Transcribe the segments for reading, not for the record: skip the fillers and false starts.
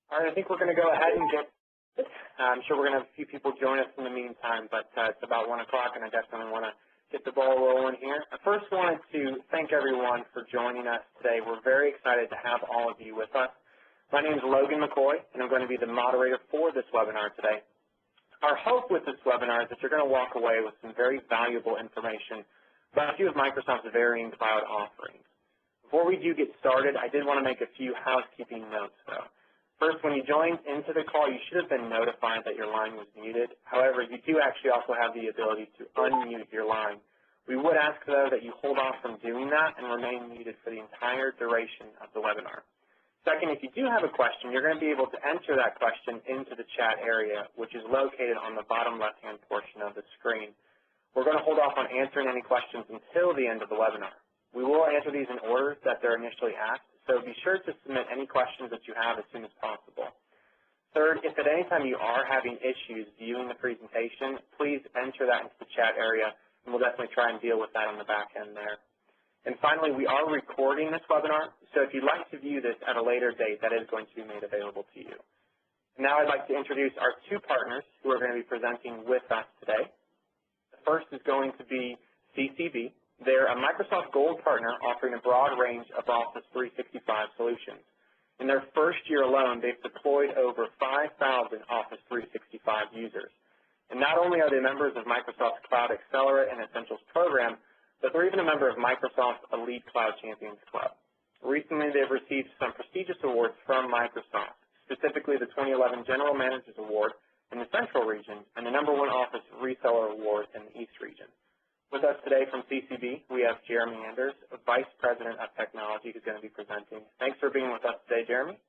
All right, I think we're going to go ahead and get I'm sure we're going to have a few people join us in the meantime, but it's about 1 o'clock, and I definitely want to get the ball rolling here. I first wanted to thank everyone for joining us today. We're very excited to have all of you with us. My name is Logan McCoy, and I'm going to be the moderator for this webinar today. Our hope with this webinar is that you're going to walk away with some very valuable information about a few of Microsoft's varying cloud offerings. Before we do get started, I did want to make a few housekeeping notes, though. First, when you joined into the call, you should have been notified that your line was muted. However, you do actually also have the ability to unmute your line. We would ask, though, that you hold off from doing that and remain muted for the entire duration of the webinar. Second, if you do have a question, you're going to be able to enter that question into the chat area, which is located on the bottom left-hand portion of the screen. We're going to hold off on answering any questions until the end of the webinar. We will answer these in order that they're initially asked, so be sure to submit any questions that you have as soon as possible. Third, if at any time you are having issues viewing the presentation, please enter that into the chat area, and we'll definitely try and deal with that on the back end there. And finally, we are recording this webinar, so if you'd like to view this at a later date, that is going to be made available to you. Now I'd like to introduce our two partners who are going to be presenting with us today. The first is going to be CCB. They're a Microsoft Gold partner offering a broad range of Office 365 solutions. In their first year alone, they've deployed over 5,000 Office 365 users. And not only are they members of Microsoft's Cloud Accelerate and Essentials program, but they're even a member of Microsoft's Elite Cloud Champions Club. Recently, they've received some prestigious awards from Microsoft, specifically the 2011 General Managers Award in the Central region and the #1 Office Reseller Award in the East region. With us today from CCB, we have Jeremy Anders, Vice President of Technology, who's going to be presenting. Thanks for being with us today, Jeremy.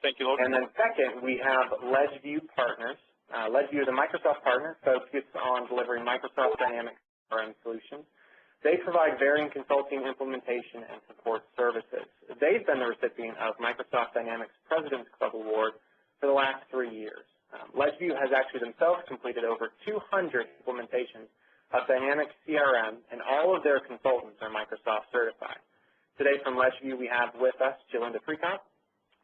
Thank you, Logan. And then second, we have Ledgeview Partners. Ledgeview is a Microsoft partner focused on delivering Microsoft Dynamics CRM solutions. They provide varying consulting, implementation, and support services. They've been the recipient of Microsoft Dynamics President's Club Award for the last 3 years. Ledgeview has actually themselves completed over 200 implementations of Dynamics CRM, and all of their consultants are Microsoft certified. Today from Ledgeview, we have with us Jolinda Precott,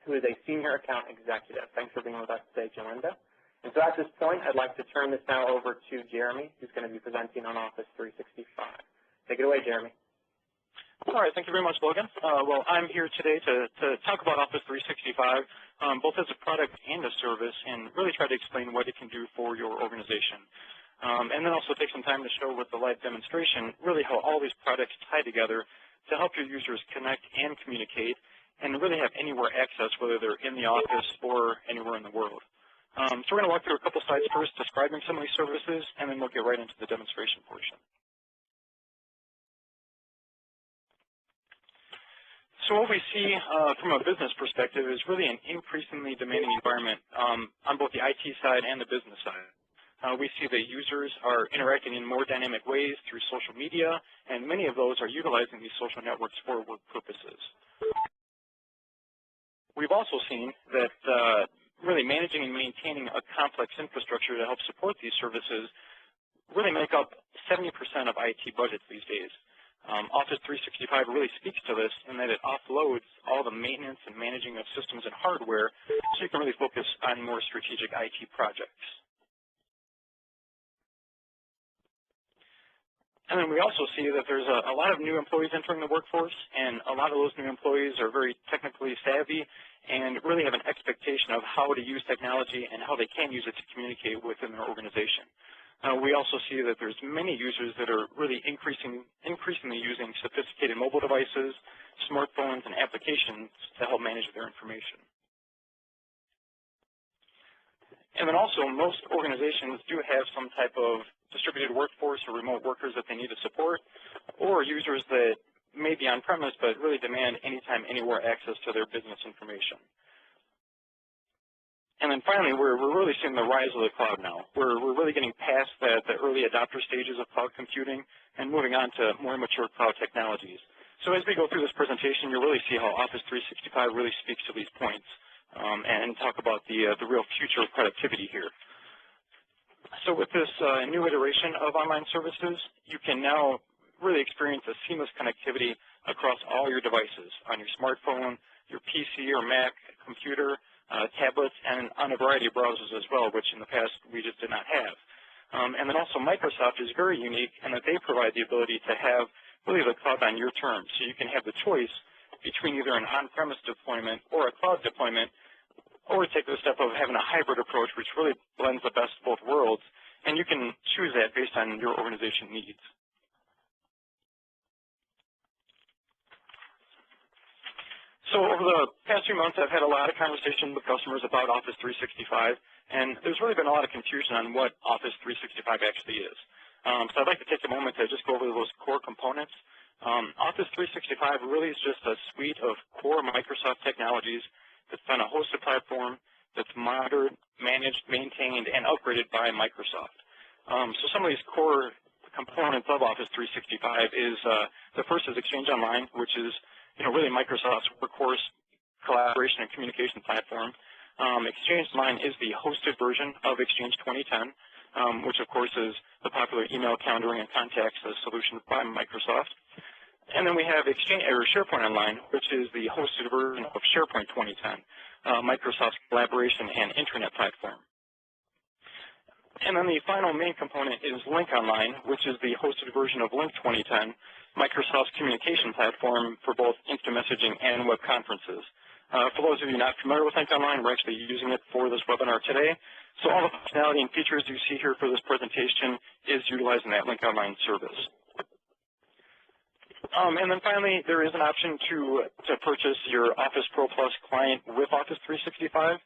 who is a Senior Account Executive. Thanks for being with us today, Jolinda. And so at this point, I'd like to turn this now over to Jeremy, who's going to be presenting on Office 365. Take it away, Jeremy. All right, thank you very much, Logan. Well, I'm here today to talk about Office 365, both as a product and a service, and really try to explain what it can do for your organization. And then also take some time to show with the live demonstration really how all these products tie together to help your users connect and communicate and really have anywhere access, whether they're in the office or anywhere in the world. So we're going to walk through a couple slides first describing some of these services, and then we'll get right into the demonstration portion. So what we see from a business perspective is really an increasingly demanding environment on both the IT side and the business side. We see that users are interacting in more dynamic ways through social media, and many of those are utilizing these social networks for work purposes. We've also seen that really managing and maintaining a complex infrastructure to help support these services really make up 70% of IT budgets these days. Office 365 really speaks to this in that it offloads all the maintenance and managing of systems and hardware so you can really focus on more strategic IT projects. And then we also see that there's a lot of new employees entering the workforce, and a lot of those new employees are very technically savvy and really have an expectation of how to use technology and how they can use it to communicate within their organization. We also see that there's many users that are really increasingly using sophisticated mobile devices, smartphones, and applications to help manage their information. And then also, most organizations do have some type of distributed workforce or remote workers that they need to support, or users that may be on-premise but really demand anytime, anywhere access to their business information. And then finally, we're really seeing the rise of the cloud now. We're really getting past the early adopter stages of cloud computing and moving on to more mature cloud technologies. So as we go through this presentation, you'll really see how Office 365 really speaks to these points and talk about the real future of productivity here. So with this new iteration of online services, you can now really experience a seamless connectivity across all your devices, on your smartphone, your PC or Mac computer, tablets, and on a variety of browsers as well, which in the past we just did not have. And then also Microsoft is very unique in that they provide the ability to have really the cloud on your terms. So you can have the choice between either an on-premise deployment or a cloud deployment, or take the step of having a hybrid approach, which really blends the best of both worlds, and you can choose that based on your organization needs. So over the past few months, I've had a lot of conversations with customers about Office 365, and there's really been a lot of confusion on what Office 365 actually is. So I'd like to take a moment to just go over those core components. Office 365 really is just a suite of core Microsoft technologies that's on a hosted platform that's monitored, managed, maintained, and upgraded by Microsoft. So some of these core components of Office 365 is, the first is Exchange Online, which is really Microsoft's workhorse collaboration and communication platform. Exchange Online is the hosted version of Exchange 2010, which of course is the popular email calendaring and contacts solution by Microsoft. And then we have SharePoint Online, which is the hosted version of SharePoint 2010, Microsoft's collaboration and intranet platform. And then the final main component is Lync Online, which is the hosted version of Lync 2010, Microsoft's communication platform for both instant messaging and web conferences. For those of you not familiar with Lync Online, we're actually using it for this webinar today. So all the functionality and features you see here for this presentation is utilizing that Lync Online service. And then finally, there is an option to purchase your Office Pro Plus client with Office 365.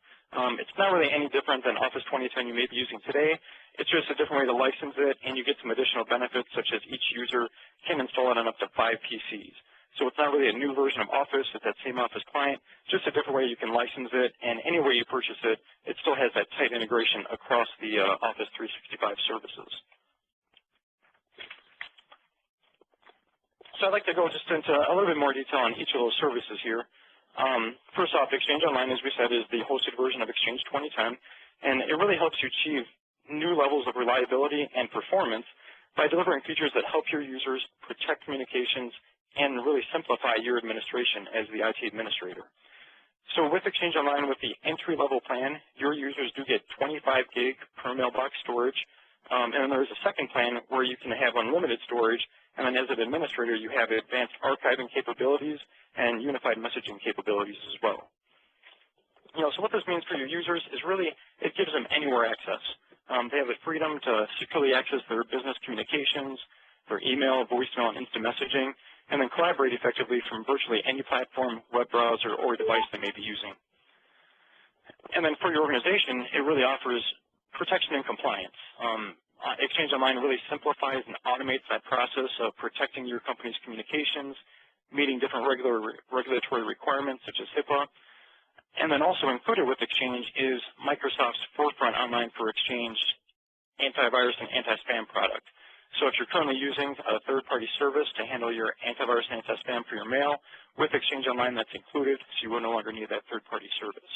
It's not really any different than Office 2010 you may be using today. It's just a different way to license it, and you get some additional benefits, such as each user can install it on up to 5 PCs. So it's not really a new version of Office, it's that same Office client, just a different way you can license it, and any way you purchase it, it still has that tight integration across the Office 365 services. So I'd like to go just into a little bit more detail on each of those services here. First off, Exchange Online, as we said, is the hosted version of Exchange 2010, and it really helps you achieve new levels of reliability and performance by delivering features that help your users protect communications and really simplify your administration as the IT administrator. So with Exchange Online, with the entry-level plan, your users do get 25 gig per mailbox storage, and then there's a second plan where you can have unlimited storage, and then as an administrator, you have advanced archiving capabilities and unified messaging capabilities as well. So what this means for your users is really, it gives them anywhere access. They have the freedom to securely access their business communications, their email, voicemail, and instant messaging, and then collaborate effectively from virtually any platform, web browser, or device they may be using. And then for your organization, it really offers protection and compliance. Exchange Online really simplifies and automates that process of protecting your company's communications, meeting different regulatory requirements such as HIPAA. And then also included with Exchange is Microsoft's Forefront Online for Exchange antivirus and anti-spam product. So if you're currently using a third-party service to handle your antivirus and anti-spam for your mail, with Exchange Online that's included, so you will no longer need that third-party service.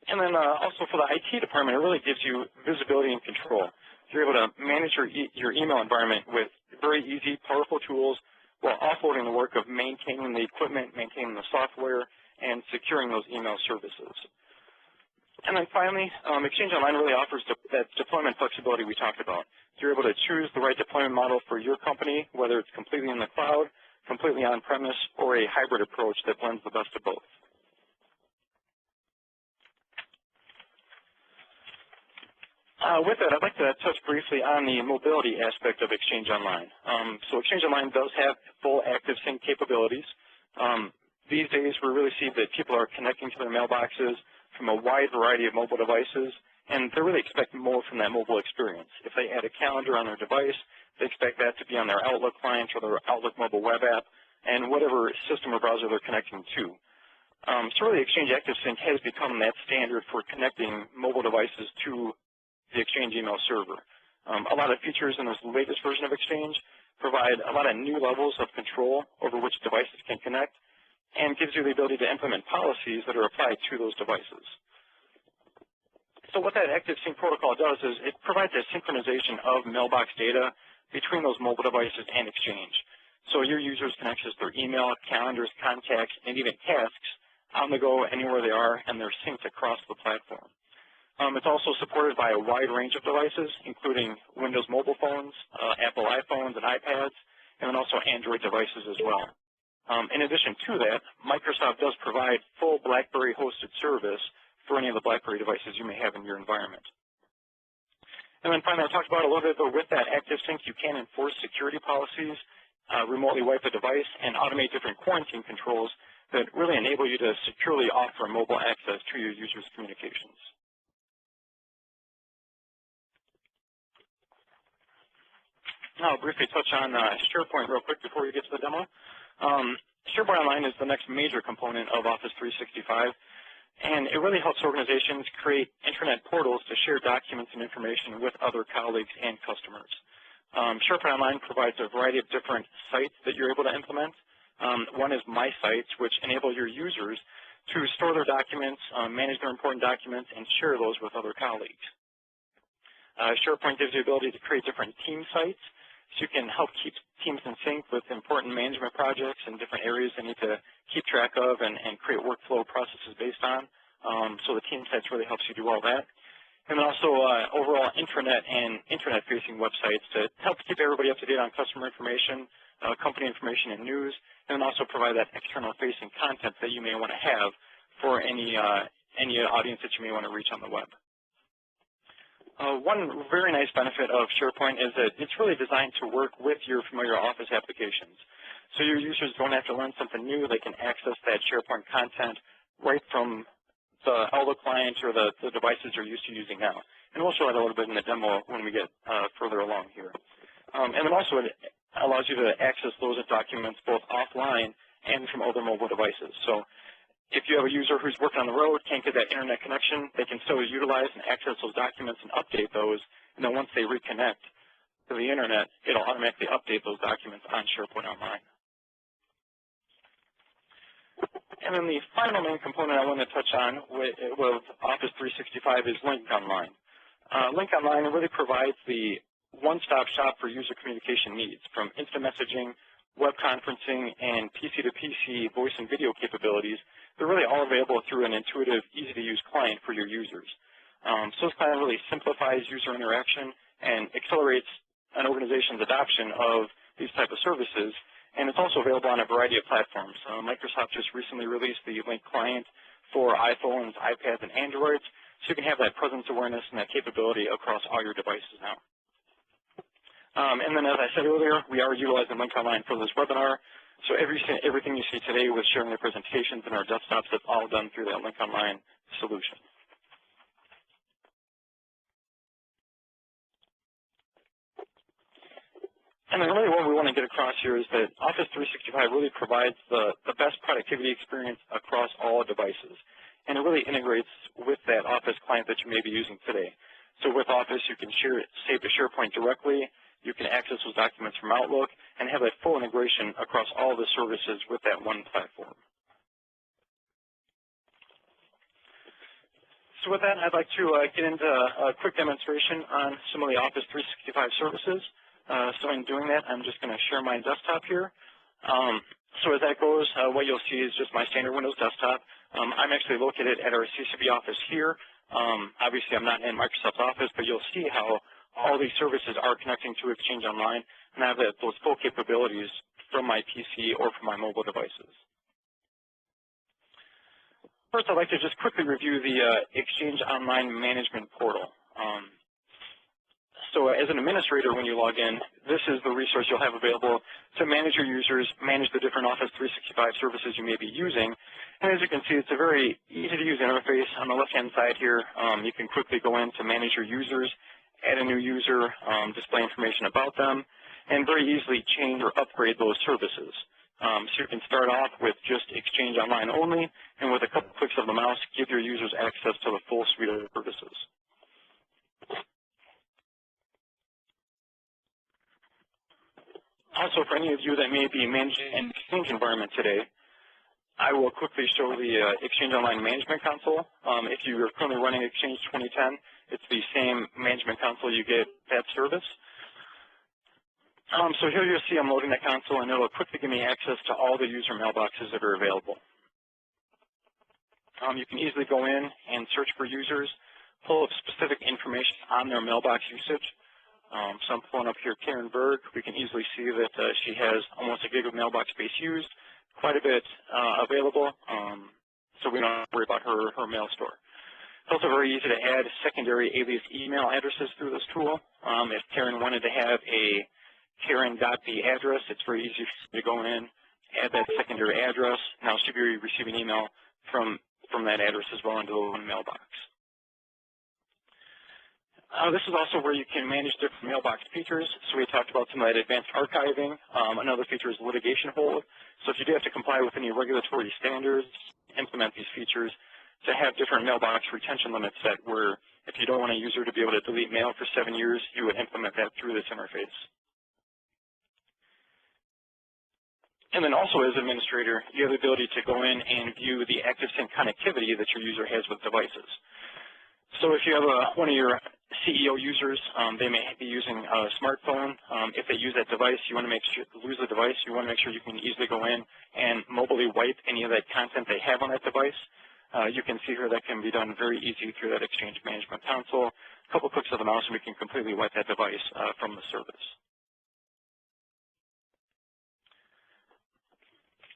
And then also for the IT department, it really gives you visibility and control. You're able to manage your email environment with very easy, powerful tools while offloading the work of maintaining the equipment, maintaining the software, and securing those email services. And then finally, Exchange Online really offers that deployment flexibility we talked about. You're able to choose the right deployment model for your company, whether it's completely in the cloud, completely on-premise, or a hybrid approach that blends the best of both. With that, I'd like to touch briefly on the mobility aspect of Exchange Online. So Exchange Online does have full active sync capabilities. These days, we really see that people are connecting to their mailboxes from a wide variety of mobile devices, and they really expect more from that mobile experience. If they add a calendar on their device, they expect that to be on their Outlook client or their Outlook mobile web app, and whatever system or browser they're connecting to. So really, Exchange Active Sync has become that standard for connecting mobile devices to the Exchange email server. A lot of features in this latest version of Exchange provide a lot of new levels of control over which devices can connect, and gives you the ability to implement policies that are applied to those devices. So what that Active Sync protocol does is it provides a synchronization of mailbox data between those mobile devices and Exchange. So your users can access their email, calendars, contacts, and even tasks on the go anywhere they are, and they're synced across the platform. It's also supported by a wide range of devices, including Windows mobile phones, Apple iPhones and iPads, and then also Android devices as well. In addition to that, Microsoft does provide full BlackBerry hosted service for any of the BlackBerry devices you may have in your environment. And then finally, I talked about a little bit, but with that active sync, you can enforce security policies, remotely wipe a device, and automate different quarantine controls that really enable you to securely offer mobile access to your users' communications. Now, I'll briefly touch on SharePoint real quick before we get to the demo. SharePoint Online is the next major component of Office 365, and it really helps organizations create intranet portals to share documents and information with other colleagues and customers. SharePoint Online provides a variety of different sites that you're able to implement. One is My Sites, which enable your users to store their documents, manage their important documents, and share those with other colleagues. SharePoint gives you the ability to create different team sites, so you can help keep teams in sync with important management projects and different areas they need to keep track of and create workflow processes based on. So the team sites really helps you do all that. And then also overall intranet and internet-facing websites to help keep everybody up to date on customer information, company information, and news, and then also provide that external-facing content that you may want to have for any audience that you may want to reach on the web. One very nice benefit of SharePoint is that it's really designed to work with your familiar Office applications. So your users don't have to learn something new. They can access that SharePoint content right from the Outlook client or the devices you're used to using now. And we'll show that a little bit in the demo when we get further along here. And then also it allows you to access those documents both offline and from other mobile devices. So if you have a user who's working on the road, can't get that internet connection, they can still utilize and access those documents and update those. And then once they reconnect to the internet, it'll automatically update those documents on SharePoint Online. And then the final main component I want to touch on with Office 365 is Lync Online. Lync Online really provides the one-stop shop for user communication needs, from instant messaging, web conferencing, and PC-to-PC voice and video capabilities. They're really all available through an intuitive, easy-to-use client for your users. So this client really simplifies user interaction and accelerates an organization's adoption of these type of services. And it's also available on a variety of platforms. Microsoft just recently released the Lync client for iPhones, iPads, and Androids, so you can have that presence awareness and that capability across all your devices now. And then, as I said earlier, we are utilizing Lync Online for this webinar. So everything you see today with sharing the presentations and our desktops, that's all done through that Lync Online solution. And then really what we want to get across here is that Office 365 really provides the best productivity experience across all devices. And it really integrates with that Office client that you may be using today. So with Office, you can save to SharePoint directly. You can access those documents from Outlook and have that full integration across all the services with that one platform. So with that, I'd like to get into a quick demonstration on some of the Office 365 services. So in doing that, I'm just going to share my desktop here. So as that goes, what you'll see is just my standard Windows desktop. I'm actually located at our CCB office here. Obviously, I'm not in Microsoft's office, but you'll see how all these services are connecting to Exchange Online, and I have those full capabilities from my PC or from my mobile devices. First, I'd like to just quickly review the Exchange Online Management Portal. So as an administrator, when you log in, this is the resource you'll have available to manage your users, manage the different Office 365 services you may be using. And as you can see, it's a very easy-to-use interface. On the left-hand side here, you can quickly go in to manage your users, add a new user, display information about them, and very easily change or upgrade those services. So you can start off with just Exchange Online only, and with a couple clicks of the mouse, give your users access to the full suite of services. Also, for any of you that may be managing an Exchange environment today, I will quickly show the Exchange Online Management Console. If you are currently running Exchange 2010, it's the same management console you get that service. So here you'll see I'm loading that console, and it'll quickly give me access to all the user mailboxes that are available. You can easily go in and search for users, pull up specific information on their mailbox usage. So I'm pulling up here Karen Berg. We can easily see that she has almost a gig of mailbox space used, quite a bit available, so we don't have to worry about her mail store. It's also very easy to add secondary alias email addresses through this tool. If Karen wanted to have a Karen.b address, it's very easy to go in, add that secondary address. Now she'll be receiving email from that address as well into the one mailbox. This is also where you can manage different mailbox features. So we talked about some of that advanced archiving. Another feature is litigation hold. So if you do have to comply with any regulatory standards, implement these features to have different mailbox retention limits set where if you don't want a user to be able to delete mail for 7 years, you would implement that through this interface. And then also as administrator, you have the ability to go in and view the active sync connectivity that your user has with devices. So if you have one of your CEO users, they may be using a smartphone. If they use that device, you want to lose the device, you want to make sure you can easily go in and mobily wipe any of that content they have on that device. You can see here that can be done very easy through that Exchange Management Console. A couple clicks of the mouse and we can completely wipe that device from the service.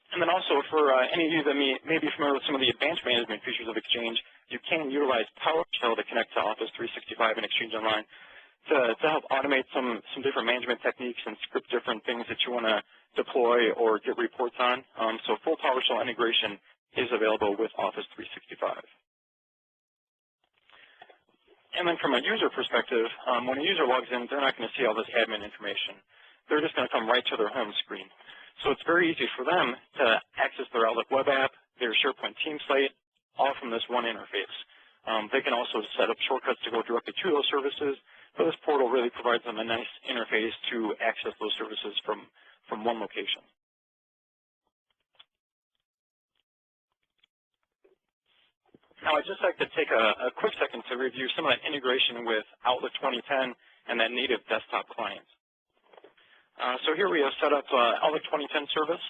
And then also for any of you that may be familiar with some of the advanced management features of Exchange, you can utilize PowerShell to connect to Office 365 and Exchange Online to help automate some different management techniques and script different things that you want to deploy or get reports on. So full PowerShell integration is available with Office 365. And then from a user perspective, when a user logs in, they're not going to see all this admin information. They're just going to come right to their home screen. So it's very easy for them to access their Outlook web app, their SharePoint team site, all from this one interface. They can also set up shortcuts to go directly to those services, but this portal really provides them a nice interface to access those services from one location. Now I'd just like to take a quick second to review some of that integration with Outlook 2010 and that native desktop client. So here we have set up Outlook 2010 service.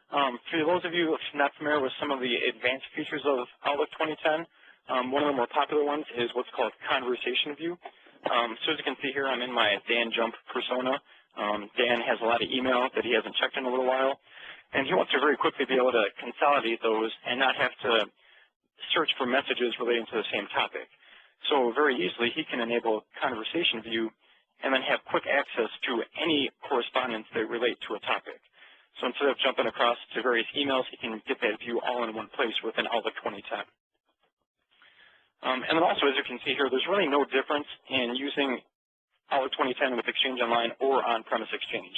For those of you not familiar with some of the advanced features of Outlook 2010, one of the more popular ones is what's called Conversation View. So as you can see here, I'm in my Dan Jump persona. Dan has a lot of email that he hasn't checked in a little while, and he wants to very quickly be able to consolidate those and not have to search for messages relating to the same topic. So very easily, he can enable Conversation View and then have quick access to any correspondence that relate to a topic. So instead of jumping across to various emails, he can get that view all in one place within Outlook 2010. And then also, as you can see here, there's really no difference in using Outlook 2010 with Exchange Online or on-premise Exchange.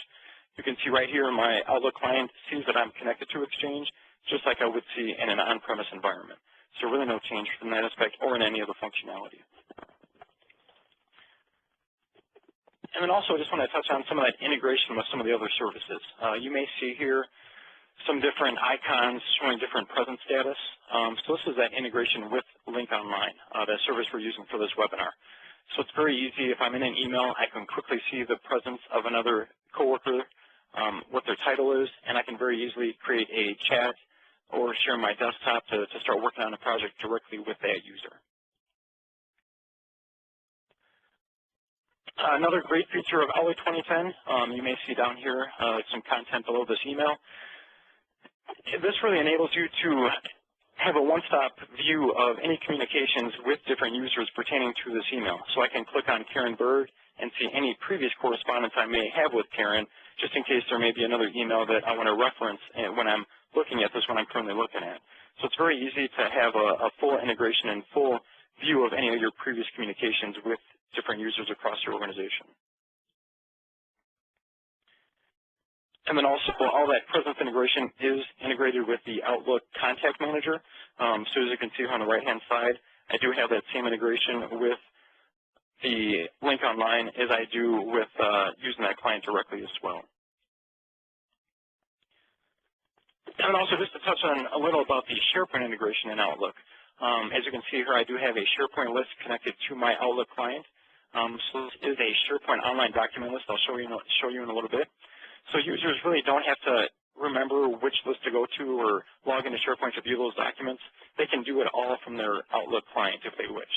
You can see right here my Outlook client sees that I'm connected to Exchange, just like I would see in an on-premise environment. So really no change from that aspect or in any of the functionality. And then also I just want to touch on some of that integration with some of the other services. You may see here some different icons showing different present status. So this is that integration with Lync Online, that service we're using for this webinar. So it's very easy. If I'm in an email, I can quickly see the presence of another coworker, what their title is, and I can very easily create a chat or share my desktop to start working on a project directly with that user. Another great feature of Outlook 2010, you may see down here some content below this email. This really enables you to have a one-stop view of any communications with different users pertaining to this email. So I can click on Karen Berg and see any previous correspondence I may have with Karen, just in case there may be another email that I want to reference when I'm looking at this one I'm currently looking at. So it's very easy to have a full integration and full view of any of your previous communications with different users across your organization. And then also all that presence integration is integrated with the Outlook Contact Manager. So as you can see on the right-hand side, I do have that same integration with the Lync Online as I do with using that client directly as well. And also just to touch on a little about the SharePoint integration in Outlook. As you can see here, I do have a SharePoint list connected to my Outlook client. So this is a SharePoint online document list. I'll show you in a little bit. So users really don't have to remember which list to go to or log into SharePoint to view those documents. They can do it all from their Outlook client if they wish.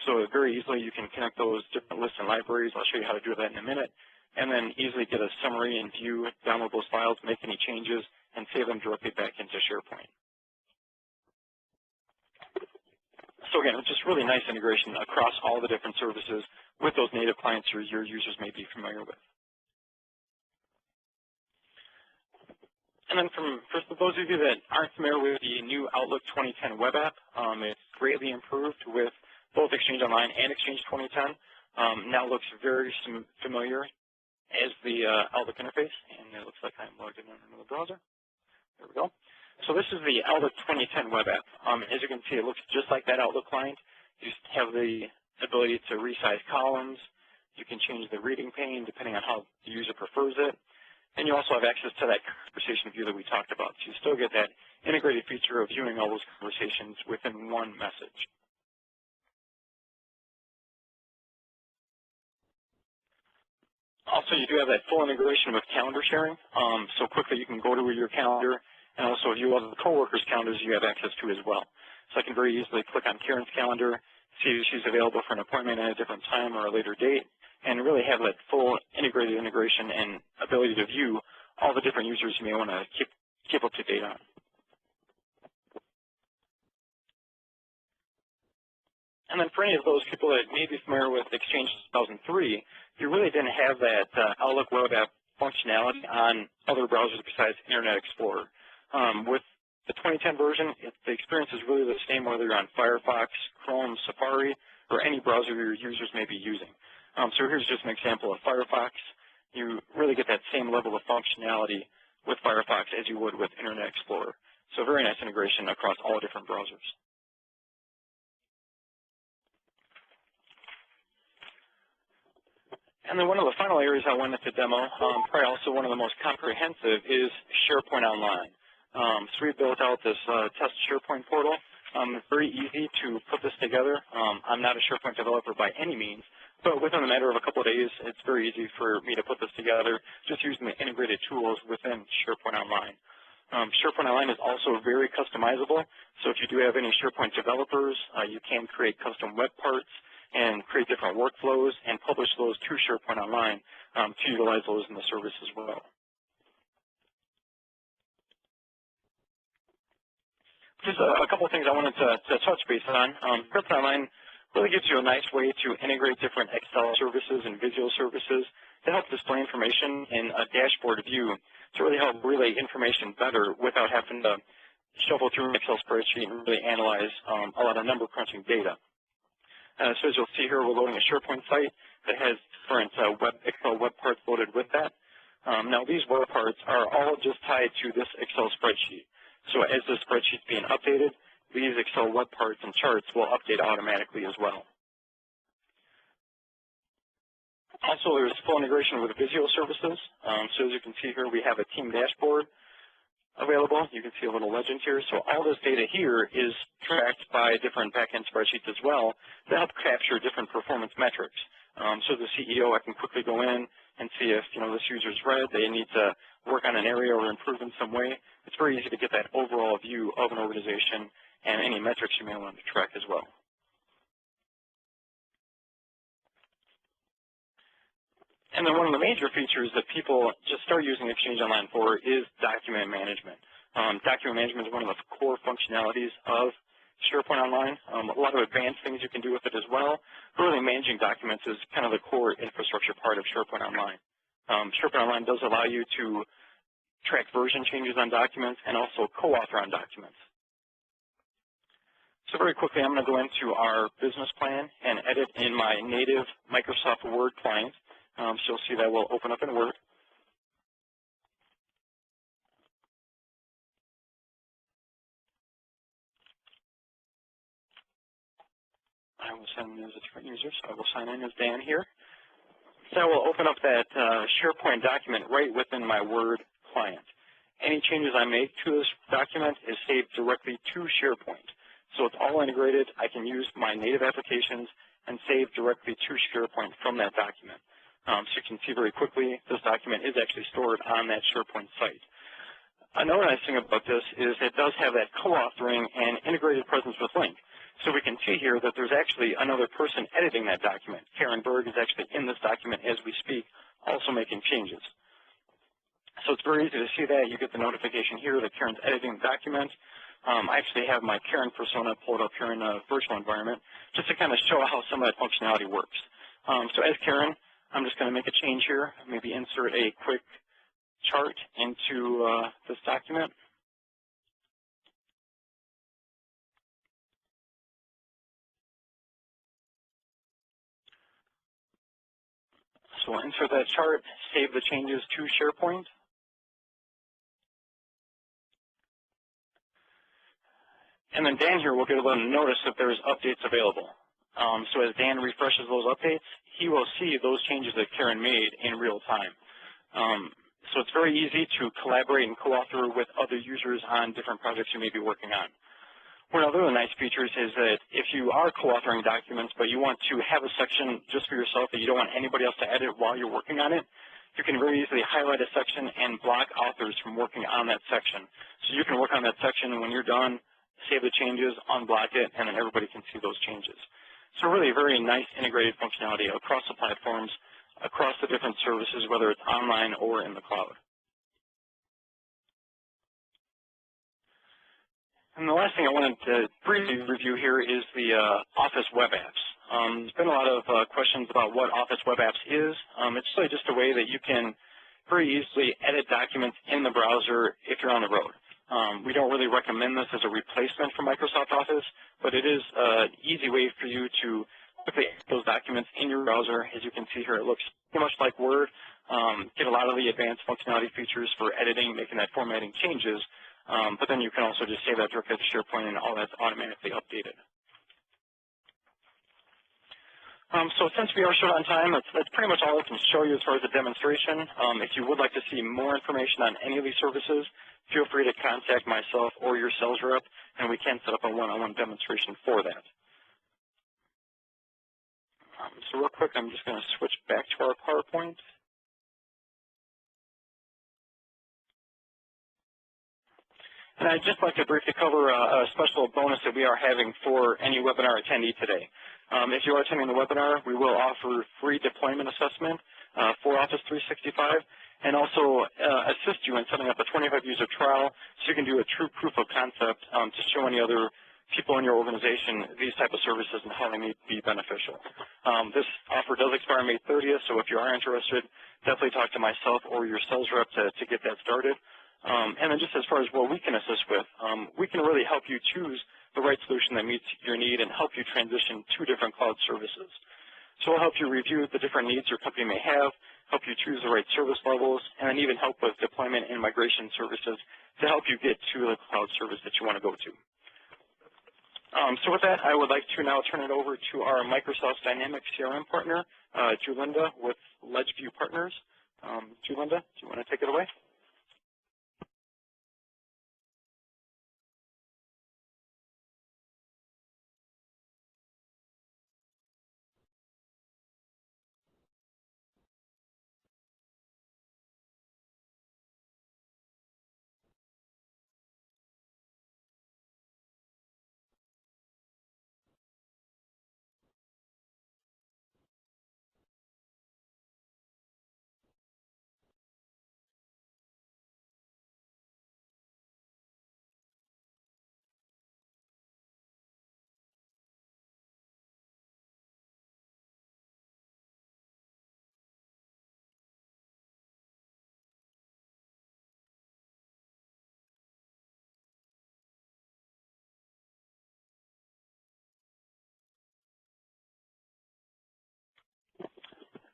So very easily you can connect those different lists and libraries. I'll show you how to do that in a minute. And then easily get a summary and view, download those files, make any changes, and save them directly back into SharePoint. So again, it's just really nice integration across all the different services with those native clients your users may be familiar with. And then for those of you that aren't familiar with the new Outlook 2010 web app, it's greatly improved with both Exchange Online and Exchange 2010. Now looks very familiar as the Outlook interface, and it looks like I'm logged in on another browser. There we go. So this is the Outlook 2010 web app. As you can see, it looks just like that Outlook client. You just have the ability to resize columns. You can change the reading pane depending on how the user prefers it. And you also have access to that conversation view that we talked about. So you still get that integrated feature of viewing all those conversations within one message. Also, you do have that full integration with calendar sharing. So quickly you can go to your calendar and also view other coworkers' calendars you have access to as well. So I can very easily click on Karen's calendar, see if she's available for an appointment at a different time or a later date, and really have that full integrated integration and ability to view all the different users you may want to keep up to date on. And then for any of those people that may be familiar with Exchange 2003, you really didn't have that Outlook web app functionality on other browsers besides Internet Explorer. With the 2010 version, the experience is really the same whether you're on Firefox, Chrome, Safari, or any browser your users may be using. So here's just an example of Firefox. You really get that same level of functionality with Firefox as you would with Internet Explorer. So very nice integration across all different browsers. And then one of the final areas I wanted to demo, probably also one of the most comprehensive, is SharePoint Online. So we built out this test SharePoint portal. It's very easy to put this together. I'm not a SharePoint developer by any means, but within a matter of a couple of days, it's very easy for me to put this together just using the integrated tools within SharePoint Online. SharePoint Online is also very customizable, so if you do have any SharePoint developers, you can create custom web parts and create different workflows and publish those to SharePoint Online to utilize those in the service as well. Just a couple of things I wanted to touch base on. SharePoint Online really gives you a nice way to integrate different Excel services and visual services to help display information in a dashboard view to really help relay information better without having to shuffle through an Excel spreadsheet and really analyze a lot of number crunching data. So as you'll see here, we're loading a SharePoint site that has different Excel web parts loaded with that. Now these web parts are all just tied to this Excel spreadsheet. So as the spreadsheet's being updated, these Excel web parts and charts will update automatically as well. Also, there's full integration with Visio services. So as you can see here, we have a team dashboard available. You can see a little legend here. So all this data here is tracked by different back-end spreadsheets as well to help capture different performance metrics. So as a CEO, I can quickly go in and see if this user's read, they need to work on an area or improve in some way. It's very easy to get that overall view of an organization and any metrics you may want to track as well. And then one of the major features that people just start using Exchange Online for is document management. Document management is one of the core functionalities of SharePoint Online. A lot of advanced things you can do with it as well. But really managing documents is kind of the core infrastructure part of SharePoint Online. SharePoint Online does allow you to track version changes on documents and also co-author on documents. So very quickly, I'm going to go into our business plan and edit in my native Microsoft Word client. So you'll see that will open up in Word. I will sign in as a different user, so I will sign in as Dan here. So I will open up that SharePoint document right within my Word client. Any changes I make to this document is saved directly to SharePoint. So it's all integrated. I can use my native applications and save directly to SharePoint from that document. So you can see very quickly this document is actually stored on that SharePoint site. Another nice thing about this is it does have that co-authoring and integrated presence with Lync. So we can see here that there's actually another person editing that document. Karen Berg is actually in this document as we speak, also making changes. So it's very easy to see that. You get the notification here that Karen's editing the document. I actually have my Karen persona pulled up here in a virtual environment just to kind of show how some of that functionality works. So as Karen, I'm just going to make a change here, maybe insert a quick chart into this document. So we'll insert that chart, save the changes to SharePoint. And then Dan here will get a little notice that there's updates available. So as Dan refreshes those updates, he will see those changes that Karen made in real time. So it's very easy to collaborate and co-author with other users on different projects you may be working on. One of the other nice features is that if you are co-authoring documents, but you want to have a section just for yourself that you don't want anybody else to edit while you're working on it, you can very easily highlight a section and block authors from working on that section. So you can work on that section, and when you're done, save the changes, unblock it, and then everybody can see those changes. So really a very nice integrated functionality across the platforms, across the different services, whether it's online or in the cloud. And the last thing I wanted to briefly review here is the Office web apps. There's been a lot of questions about what Office web apps is. It's really just a way that you can very easily edit documents in the browser if you're on the road. We don't really recommend this as a replacement for Microsoft Office, but it is an easy way for you to quickly edit those documents in your browser. As you can see here, it looks pretty much like Word. Get a lot of the advanced functionality features for editing, making that formatting changes, but then you can also just save that directly to SharePoint and all that's automatically updated. So since we are short on time, that's pretty much all I can show you as far as the demonstration. If you would like to see more information on any of these services, feel free to contact myself or your sales rep, and we can set up a one-on-one demonstration for that. So real quick, I'm just going to switch back to our PowerPoint. And I'd just like to briefly cover a special bonus that we are having for any webinar attendee today. If you are attending the webinar, we will offer free deployment assessment for Office 365 and also assist you in setting up a 25-user trial so you can do a true proof of concept to show any other people in your organization these type of services and how they may be beneficial. This offer does expire May 30th, so if you are interested, definitely talk to myself or your sales rep to get that started. And then just as far as what we can assist with, we can really help you choose the right solution that meets your need and help you transition to different cloud services. So we'll help you review the different needs your company may have, help you choose the right service levels, and then even help with deployment and migration services to help you get to the cloud service that you want to go to. So with that, I would like to now turn it over to our Microsoft Dynamics CRM partner, Julinda with Ledgeview Partners. Julinda, do you want to take it away?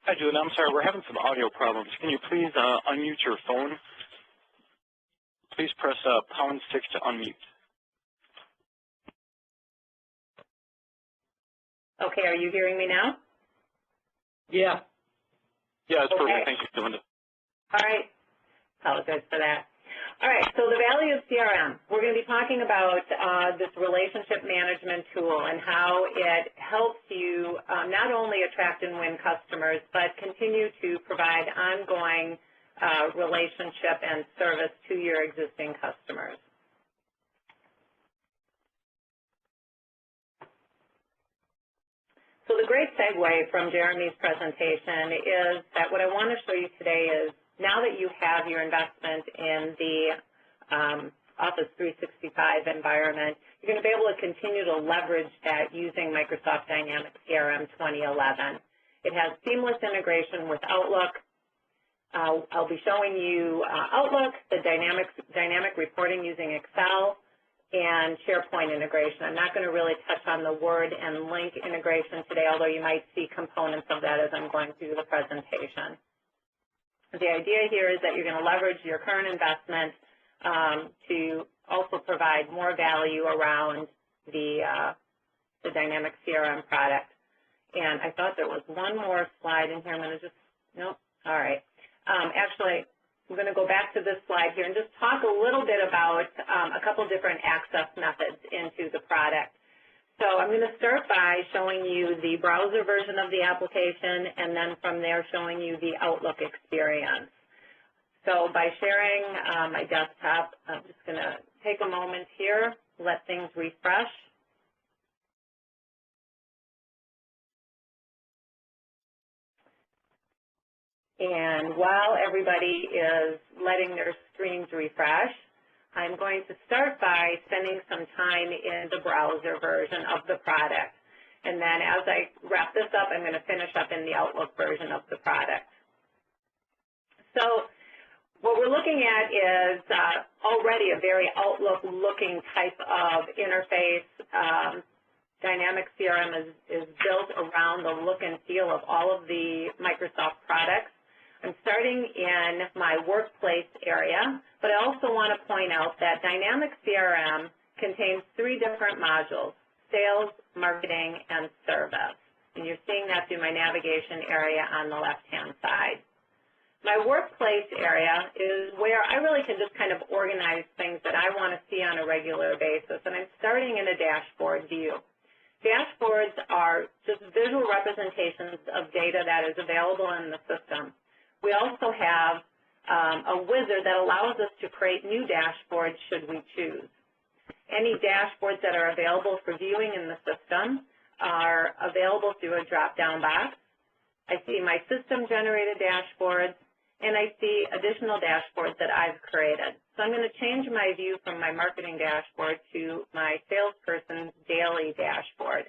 Hi, Julian. I'm sorry, we're having some audio problems. Can you please unmute your phone? Please press #6 to unmute. Okay, are you hearing me now? Yeah. Yeah, it's okay. perfect. Thank you, Julinda. All right. Apologize for that. All right, so the value of CRM. We're going to be talking about this relationship management tool and how it helps you not only attract and win customers, but continue to provide ongoing relationship and service to your existing customers. So the great segue from Jeremy's presentation is that what I want to show you today is now that you have your investment in the Office 365 environment, you're going to be able to continue to leverage that using Microsoft Dynamics CRM 2011. It has seamless integration with Outlook. I'll be showing you Outlook, the dynamic reporting using Excel, and SharePoint integration. I'm not going to really touch on the Word and Lync integration today, although you might see components of that as I'm going through the presentation. The idea here is that you're going to leverage your current investment to also provide more value around the Dynamic CRM product. And I thought there was one more slide in here. I'm going to just, nope, all right. Actually, I'm going to go back to this slide here and just talk a little bit about a couple different access methods into the product. So I'm going to start by showing you the browser version of the application, and then from there showing you the Outlook experience. So by sharing my desktop, I'm just going to take a moment here, let things refresh. And while everybody is letting their screens refresh, I'm going to start by spending some time in the browser version of the product. And then as I wrap this up, I'm going to finish up in the Outlook version of the product. So what we're looking at is already a very Outlook-looking type of interface. Dynamic CRM is built around the look and feel of all of the Microsoft products. I'm starting in my workplace area, but I also want to point out that Dynamic CRM contains 3 different modules: sales, marketing, and service. And you're seeing that through my navigation area on the left-hand side. My workplace area is where I really can just kind of organize things that I want to see on a regular basis, and I'm starting in a dashboard view. Dashboards are just visual representations of data that is available in the system. We also have a wizard that allows us to create new dashboards should we choose. Any dashboards that are available for viewing in the system are available through a drop-down box. I see my system-generated dashboards, and I see additional dashboards that I've created. So I'm going to change my view from my marketing dashboard to my salesperson's daily dashboard.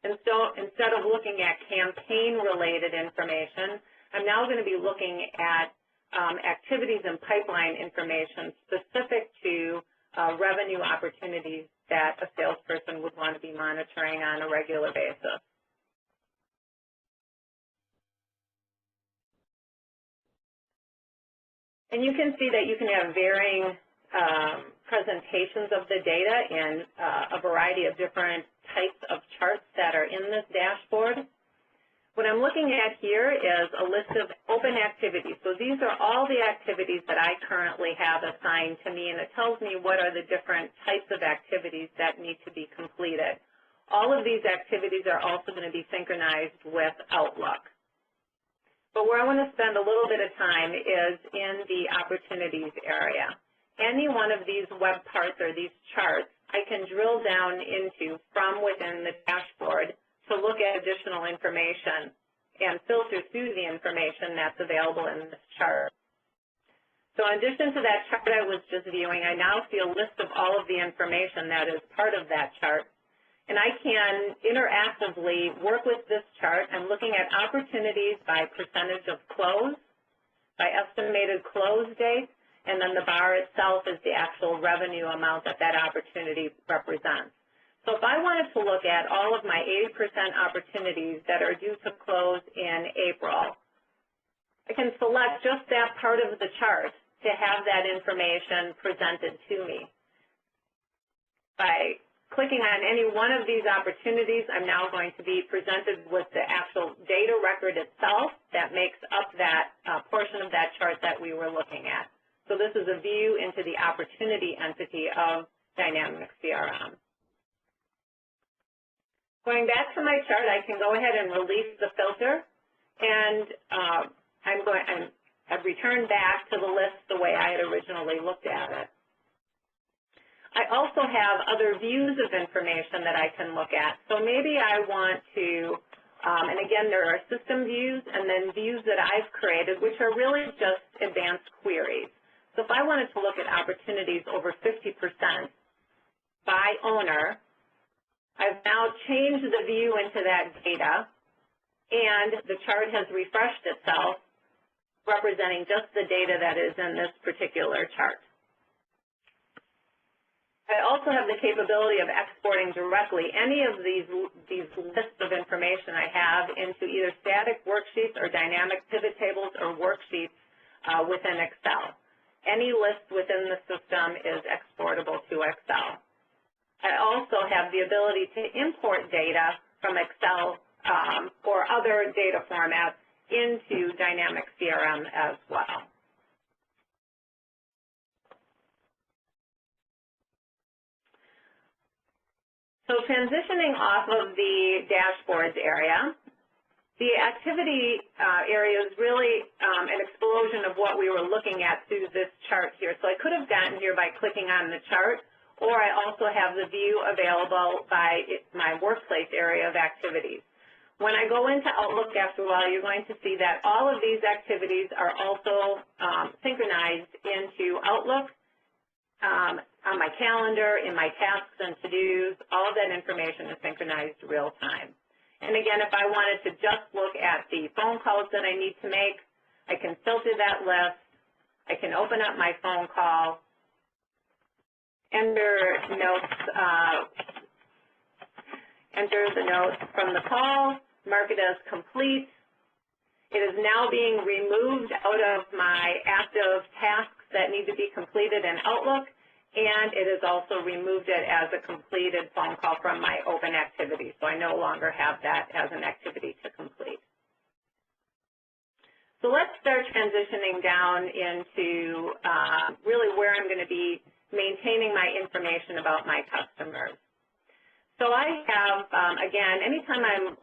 And so instead of looking at campaign-related information, I'm now going to be looking at activities and pipeline information specific to revenue opportunities that a salesperson would want to be monitoring on a regular basis. And you can see that you can have varying presentations of the data in a variety of different types of charts that are in this dashboard. What I'm looking at here is a list of open activities. So these are all the activities that I currently have assigned to me, and it tells me what are the different types of activities that need to be completed. All of these activities are also going to be synchronized with Outlook. But where I want to spend a little bit of time is in the opportunities area. Any one of these web parts or these charts I can drill down into from within the dashboard to look at additional information and filter through the information that's available in this chart. So in addition to that chart I was just viewing, I now see a list of all of the information that is part of that chart. And I can interactively work with this chart. I'm looking at opportunities by percentage of close, by estimated close date, and then the bar itself is the actual revenue amount that that opportunity represents. So if I wanted to look at all of my 80% opportunities that are due to close in April, I can select just that part of the chart to have that information presented to me. By clicking on any one of these opportunities, I'm now going to be presented with the actual data record itself that makes up that portion of that chart that we were looking at. So this is a view into the opportunity entity of Dynamics CRM. Going back to my chart, I can go ahead and release the filter, and I've returned back to the list the way I had originally looked at it. I also have other views of information that I can look at. So maybe I want to, and again, there are system views and then views that I've created, which are really just advanced queries. So if I wanted to look at opportunities over 50% by owner, I've now changed the view into that data, and the chart has refreshed itself, representing just the data that is in this particular chart. I also have the capability of exporting directly any of these lists of information I have into either static worksheets or dynamic pivot tables or worksheets within Excel. Any list within the system is exportable to Excel. I also have the ability to import data from Excel or other data formats into Dynamics CRM as well. So transitioning off of the dashboards area, the activity area is really an explosion of what we were looking at through this chart here. So I could have gotten here by clicking on the chart, or I also have the view available by my workplace area of activities. When I go into Outlook after a while, you're going to see that all of these activities are also synchronized into Outlook, on my calendar, in my tasks and to-dos. All of that information is synchronized real time. And again, if I wanted to just look at the phone calls that I need to make, I can filter that list. I can open up my phone call, enter the notes from the call, mark it as complete. It is now being removed out of my active tasks that need to be completed in Outlook, and it has also removed it as a completed phone call from my open activity. So I no longer have that as an activity to complete. So let's start transitioning down into really where I'm going to be maintaining my information about my customers. So I have, again, anytime I'm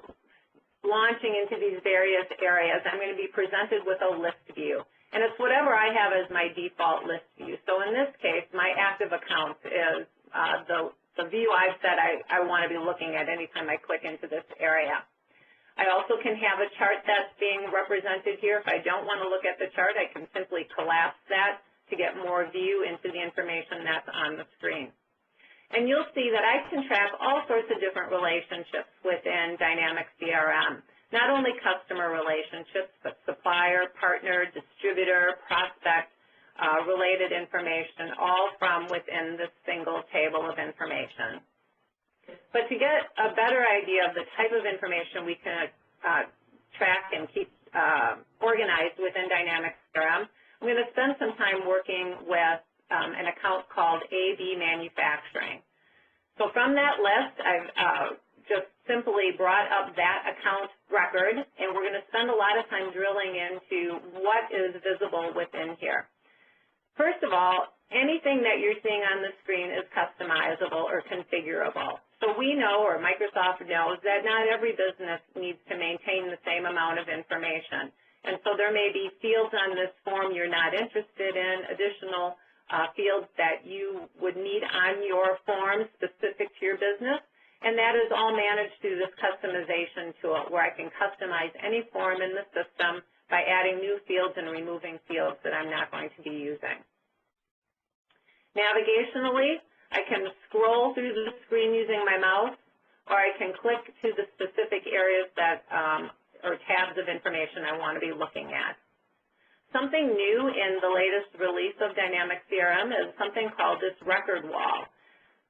launching into these various areas, I'm going to be presented with a list view. And it's whatever I have as my default list view. So in this case, my active accounts is the view I've said I want to be looking at anytime I click into this area. I also can have a chart that's being represented here. If I don't want to look at the chart, I can simply collapse that to get more view into the information that's on the screen. And you'll see that I can track all sorts of different relationships within Dynamics CRM. Not only customer relationships, but supplier, partner, distributor, prospect related information, all from within this single table of information. But to get a better idea of the type of information we can track and keep organized within Dynamics CRM, I'm going to spend some time working with an account called AB Manufacturing. So from that list, I've just simply brought up that account record, and we're going to spend a lot of time drilling into what is visible within here. First of all, anything that you're seeing on the screen is customizable or configurable. So we know, or Microsoft knows, that not every business needs to maintain the same amount of information. And so there may be fields on this form you're not interested in, additional fields that you would need on your form specific to your business, and that is all managed through this customization tool where I can customize any form in the system by adding new fields and removing fields that I'm not going to be using. Navigationally, I can scroll through the screen using my mouse, or I can click to the specific areas that or tabs of information I want to be looking at. Something new in the latest release of Dynamics CRM is something called this record wall.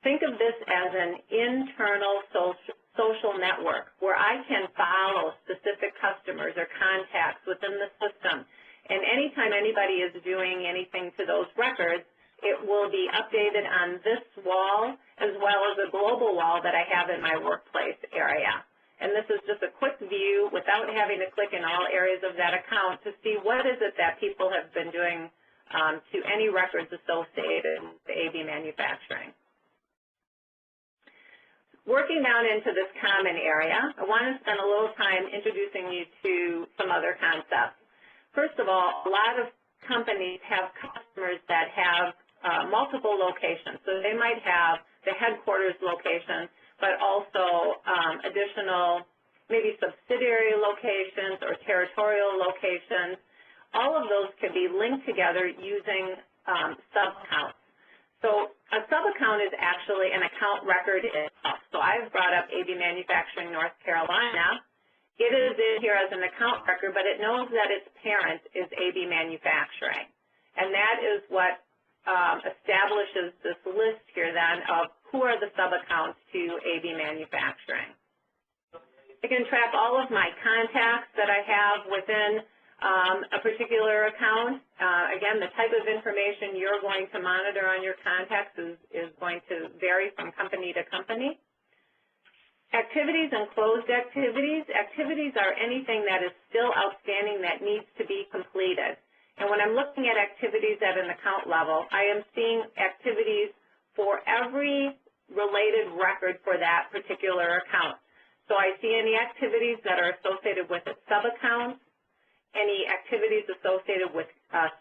Think of this as an internal social network where I can follow specific customers or contacts within the system. And anytime anybody is doing anything to those records, it will be updated on this wall as well as a global wall that I have in my workplace area. And this is just a quick view without having to click in all areas of that account to see what is it that people have been doing to any records associated with AB manufacturing. Working down into this common area, I want to spend a little time introducing you to some other concepts. First of all, a lot of companies have customers that have multiple locations. So they might have the headquarters location, but also additional maybe subsidiary locations or territorial locations. All of those can be linked together using sub-accounts. So a sub-account is actually an account record itself. So I've brought up AB Manufacturing North Carolina. It is in here as an account record, but it knows that its parent is AB Manufacturing. And that is what establishes this list here then of who are the sub-accounts to AB Manufacturing. I can track all of my contacts that I have within a particular account. Again, the type of information you're going to monitor on your contacts is going to vary from company to company. Activities and closed activities. Activities are anything that is still outstanding that needs to be completed. And when I'm looking at activities at an account level, I am seeing activities for every related record for that particular account. So I see any activities that are associated with its sub-accounts, any activities associated with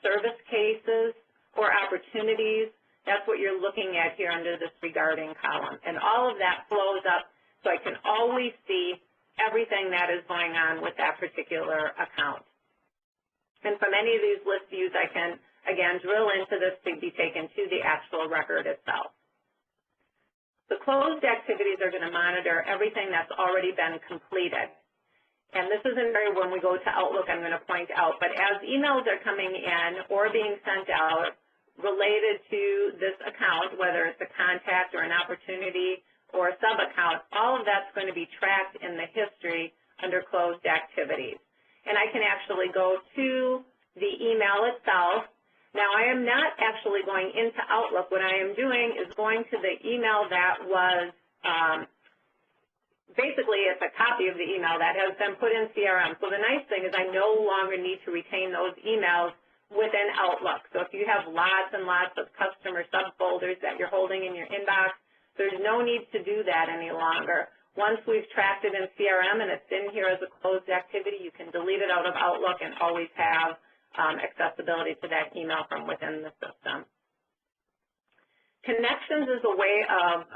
service cases or opportunities. That's what you're looking at here under this regarding column. And all of that flows up so I can always see everything that is going on with that particular account. And from any of these list views, I can, again, drill into this to be taken to the actual record itself. The closed activities are going to monitor everything that's already been completed. And this is an area when we go to Outlook I'm going to point out, but as emails are coming in or being sent out related to this account, whether it's a contact or an opportunity or a sub-account, all of that's going to be tracked in the history under closed activities. And I can actually go to the email itself. Now, I am not actually going into Outlook. What I am doing is going to the email that was basically, it's a copy of the email that has been put in CRM. So the nice thing is I no longer need to retain those emails within Outlook. So if you have lots and lots of customer subfolders that you're holding in your inbox, there's no need to do that any longer. Once we've tracked it in CRM and it's in here as a closed activity, you can delete it out of Outlook and always have accessibility to that email from within the system. Connections is a way of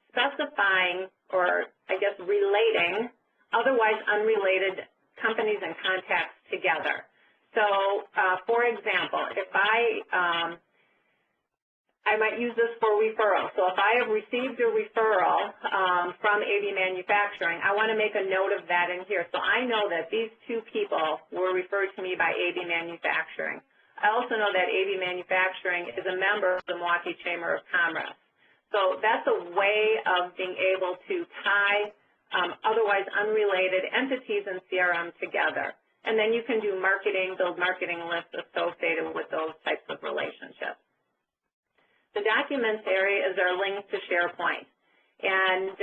specifying or, I guess, relating otherwise unrelated companies and contacts together. So, for example, if I might use this for referral. So if I have received a referral from AB Manufacturing, I want to make a note of that in here. So I know that these two people were referred to me by AB Manufacturing. I also know that AB Manufacturing is a member of the Milwaukee Chamber of Commerce. So that's a way of being able to tie otherwise unrelated entities in CRM together. And then you can do marketing, build marketing lists associated with those types of relationships. The documents area is our link to SharePoint. And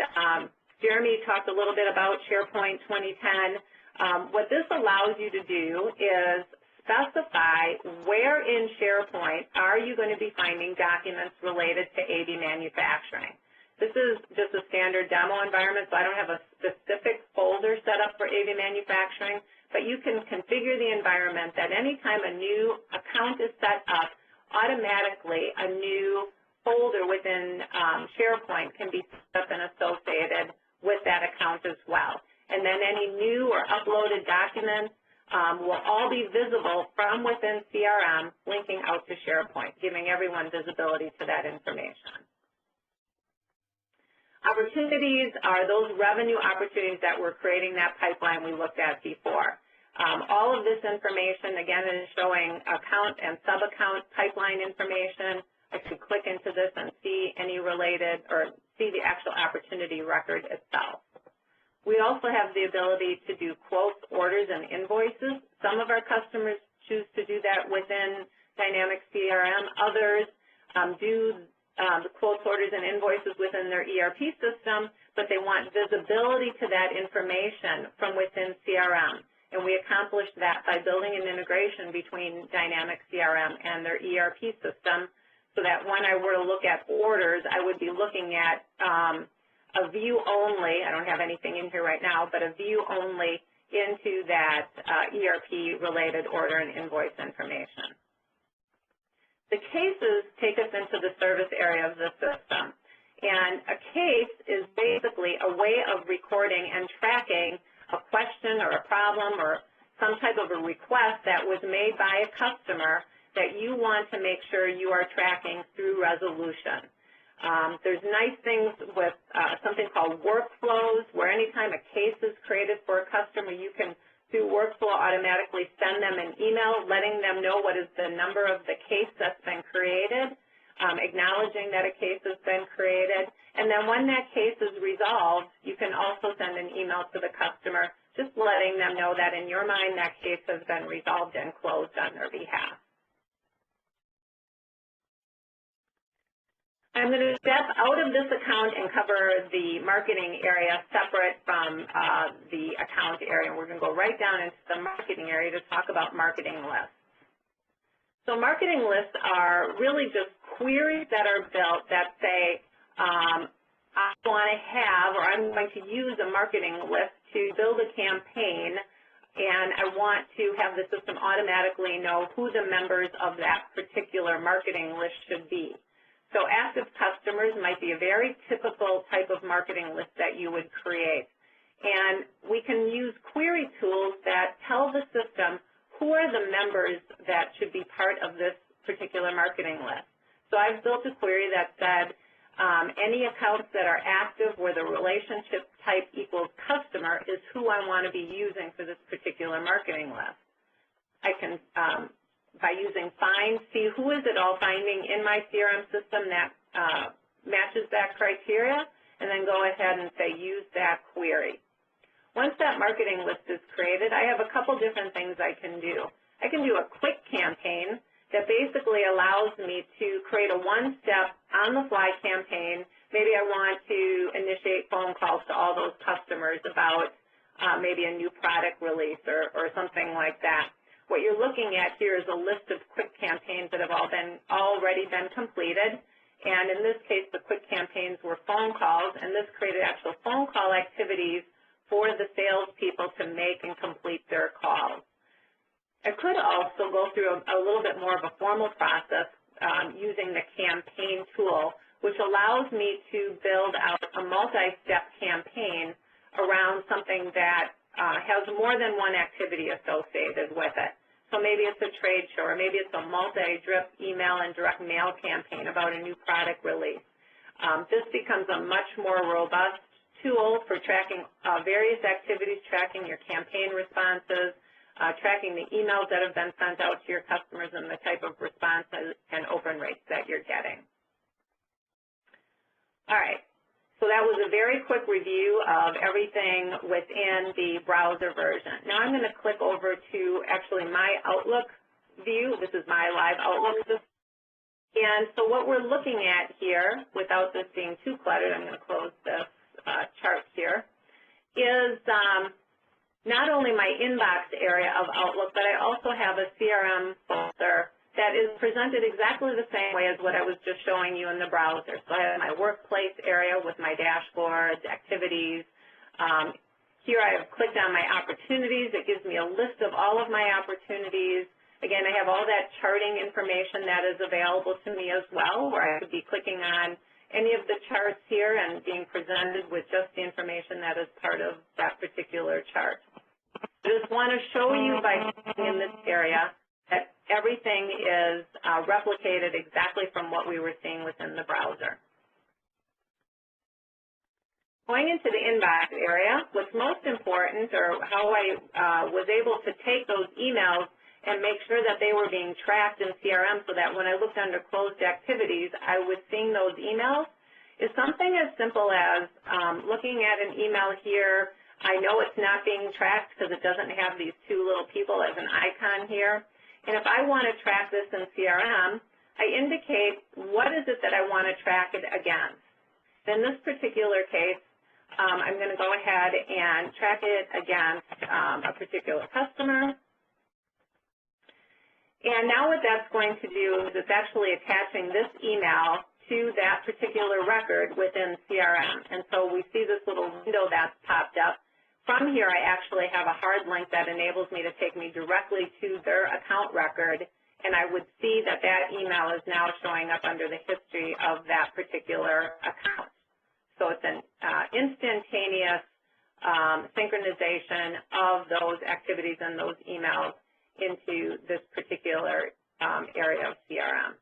Jeremy talked a little bit about SharePoint 2010. What this allows you to do is specify where in SharePoint are you going to be finding documents related to AB Manufacturing. This is just a standard demo environment, so I don't have a specific folder set up for AB Manufacturing, but you can configure the environment that anytime a new account is set up, automatically a new folder within SharePoint can be set up and associated with that account as well. And then any new or uploaded documents will all be visible from within CRM, linking out to SharePoint, giving everyone visibility to that information. Opportunities are those revenue opportunities that we're creating that pipeline we looked at before. All of this information, again, is showing account and sub-account pipeline information. I could click into this and see any related or see the actual opportunity record itself. We also have the ability to do quotes, orders, and invoices. Some of our customers choose to do that within Dynamics CRM. Others do the quotes, orders, and invoices within their ERP system, but they want visibility to that information from within CRM. And we accomplished that by building an integration between Dynamics CRM and their ERP system, so that when I were to look at orders, I would be looking at a view only. I don't have anything in here right now, but a view only into that ERP-related order and invoice information. The cases take us into the service area of the system. And a case is basically a way of recording and tracking a question or a problem or some type of a request that was made by a customer that you want to make sure you are tracking through resolution. There's nice things with something called workflows, where anytime a case is created for a customer, you can, through workflow, automatically send them an email letting them know what is the number of the case that's been created, acknowledging that a case has been created. And then when that case is resolved, you can also send an email to the customer just letting them know that in your mind that case has been resolved and closed on their behalf. I'm going to step out of this account and cover the marketing area separate from the account area. We're going to go right down into the marketing area to talk about marketing lists. So marketing lists are really just queries that are built that say, I want to have, or I'm going to use a marketing list to build a campaign, and I want to have the system automatically know who the members of that particular marketing list should be. So active customers might be a very typical type of marketing list that you would create. And we can use query tools that tell the system who are the members that should be part of this particular marketing list. So I've built a query that said any accounts that are active where the relationship type equals customer is who I want to be using for this particular marketing list. I can by using find, see who is it all finding in my CRM system that matches that criteria, and then go ahead and say use that query. Once that marketing list is created, I have a couple different things I can do. I can do a quick campaign that basically allows me to create a one-step on-the-fly campaign. Maybe I want to initiate phone calls to all those customers about maybe a new product release or something like that. What you're looking at here is a list of quick campaigns that have already been completed. And in this case, the quick campaigns were phone calls, and this created actual phone call activities for the salespeople to make and complete their calls. I could also go through a little bit more of a formal process using the campaign tool, which allows me to build out a multi-step campaign around something that has more than one activity associated with it. So maybe it's a trade show, or maybe it's a multi-drip email and direct mail campaign about a new product release. This becomes a much more robust tool for tracking various activities, tracking your campaign responses, tracking the emails that have been sent out to your customers and the type of responses and open rates that you're getting. All right. So that was a very quick review of everything within the browser version. Now I'm going to click over to actually my Outlook view. This is my live Outlook system. And so what we're looking at here, without this being too cluttered, I'm going to close this chart here, is not only my inbox area of Outlook, but I also have a CRM folder that is presented exactly the same way as what I was just showing you in the browser. So I have my workplace area with my dashboards, activities. Here I have clicked on my opportunities. It gives me a list of all of my opportunities. Again, I have all that charting information that is available to me as well, where I could be clicking on any of the charts here and being presented with just the information that is part of that particular chart. I just want to show you by clicking in this area that everything is replicated exactly from what we were seeing within the browser. Going into the inbox area, what's most important, or how I was able to take those emails and make sure that they were being tracked in CRM so that when I looked under closed activities, I was seeing those emails, is something as simple as looking at an email here. I know it's not being tracked because it doesn't have these two little people as an icon here. And if I want to track this in CRM, I indicate what is it that I want to track it against. In this particular case, I'm going to go ahead and track it against a particular customer. And now what that's going to do is it's actually attaching this email to that particular record within CRM. And so we see this little window that's popped up. From here, I actually have a hard link that enables me to take me directly to their account record, and I would see that that email is now showing up under the history of that particular account. So it's an instantaneous synchronization of those activities and those emails into this particular area of CRM.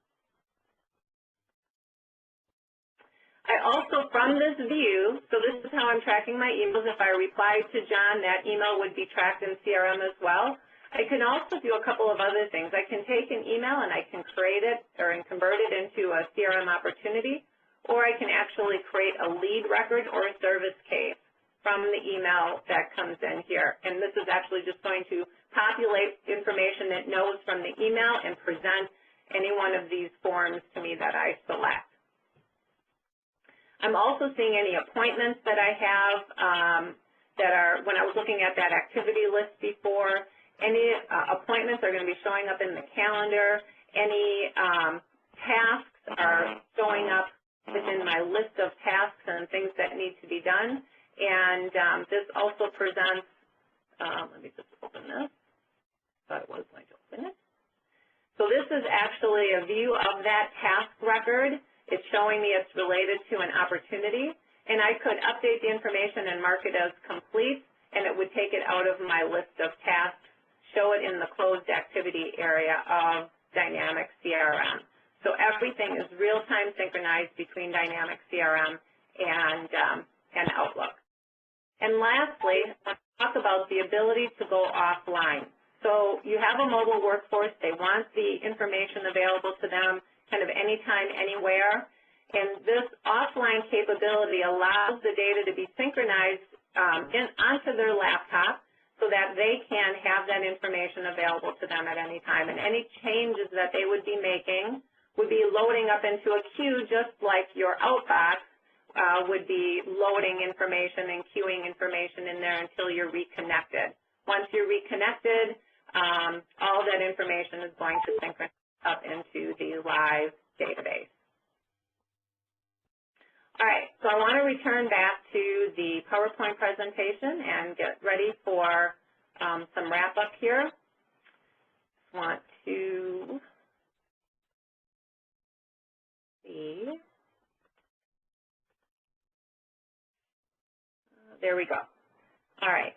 I also, from this view, so this is how I'm tracking my emails. If I replied to John, that email would be tracked in CRM as well. I can also do a couple of other things. I can take an email and I can create it or convert it into a CRM opportunity, or I can actually create a lead record or a service case from the email that comes in here. And this is actually just going to populate information it knows from the email and present any one of these forms to me that I select. I'm also seeing any appointments that I have that are, when I was looking at that activity list before, any appointments are going to be showing up in the calendar. Any tasks are showing up within my list of tasks and things that need to be done. And this also presents, let me just open this. Thought it was going to open it. So this is actually a view of that task record. It's showing me it's related to an opportunity, and I could update the information and mark it as complete, and it would take it out of my list of tasks, show it in the closed activity area of Dynamics CRM. So everything is real-time synchronized between Dynamics CRM and Outlook. And lastly, I want to talk about the ability to go offline. So you have a mobile workforce. They want the information available to them kind of anytime, anywhere. And this offline capability allows the data to be synchronized onto their laptop so that they can have that information available to them at any time. And any changes that they would be making would be loading up into a queue just like your outbox would be loading information and queuing information in there until you're reconnected. Once you're reconnected, all that information is going to synchronize up into the live database. All right, so I want to return back to the PowerPoint presentation and get ready for some wrap-up here. Want to see. There we go. All right.